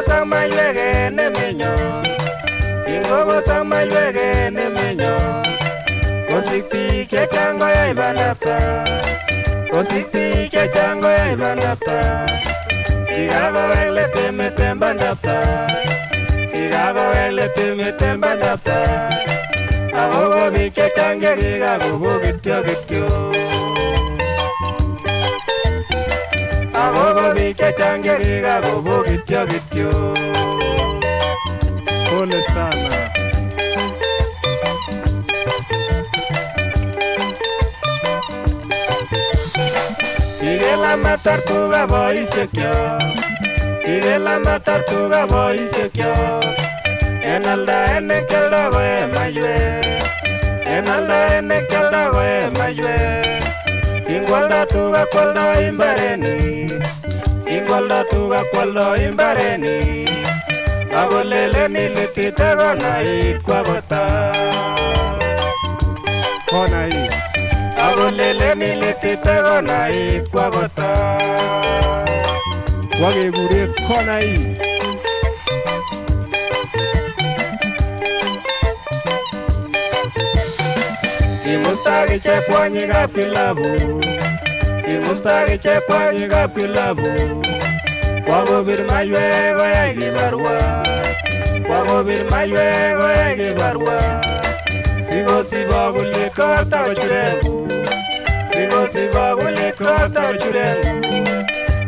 Korosak Maiywek en emenyon, Korosak Maiywek en emenyon, kosik biik chechang koyai bandaptai, kosik biik chechang koyai bandaptai, kikakowek let emet en bandaptai, kikakowek let emet en bandaptai, akobo biik chechang chekikakobo kityo, akobo biik chechang chekikakobo kityo. Pole sana. Kikelamat tuga boisiekyok, kikelamat tuga boisiekyok, en aldaet nekyoldo koe maiywek, en aldaet nekyoldo koe maiywek. Kingwalda tuga kwaldo imbarenik, kingwalda tuga kwaldo imbarenik, akolelen ilitite konait kwakotat, Konait. akolelen ilitite konait kwakotat. Wakekure konait. Kimusta kichek kwonyikab kilabu, kimusta kichek kwonyikab kilabu, kwakobir maiywek koyai kibarua, kwakobir maiywek koyai kibarua, sikosich bakulit kotakochurengu, sikosich bakulit kotakochurengu.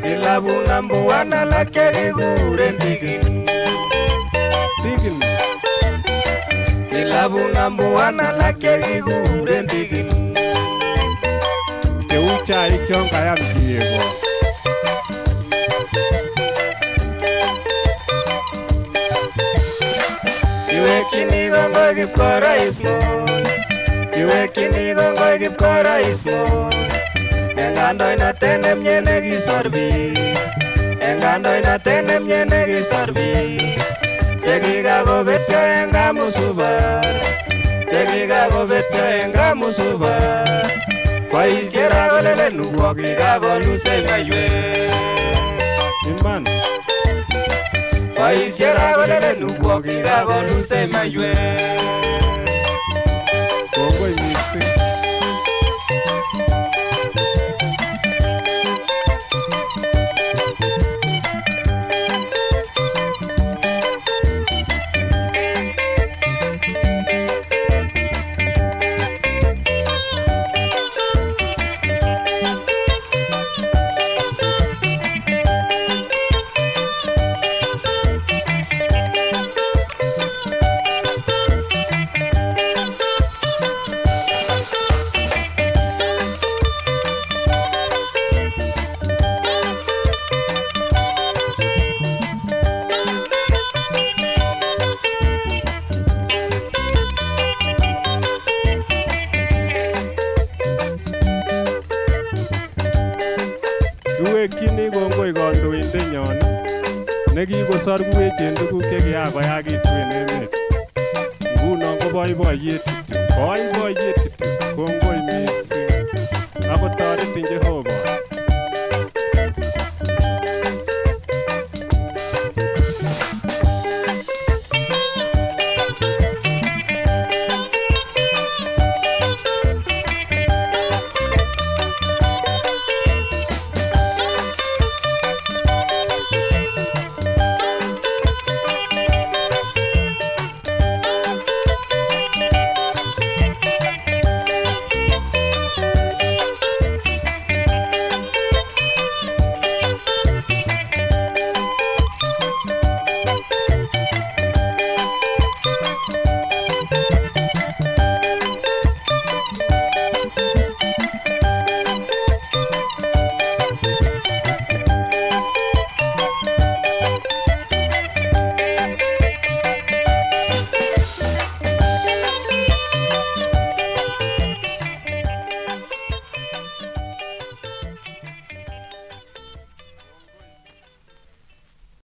Kilabu number 1 alak chekikuren Digin, Digin. kilabu number 1 alak chekikuren Digin. Cheu chaik chon kayam chiyeko. Kiwekyini kongoi Kipkorais Moi, kiwekyini kongoi Kipkorais Moi, en kandoinatet nemie nekisor biik, en kandoinatet nemie nekisor biik, chekikakobetyo en kamusubar, chekikakobetyo en kamusubar, boisiet akolelen uwo kikakoluse maiywek, Iman. boisiet akolelen uwo kikakoluse maiywek. Kongoi mising. Kiwekyini kongoi kandoindenyon nekikosor kuwechen tuguk chekiakoyakitu en emet. Ngunon ko boiboiyet kityo, boiboiyet kityo. Kongoi mising. Akotoretin Jehova.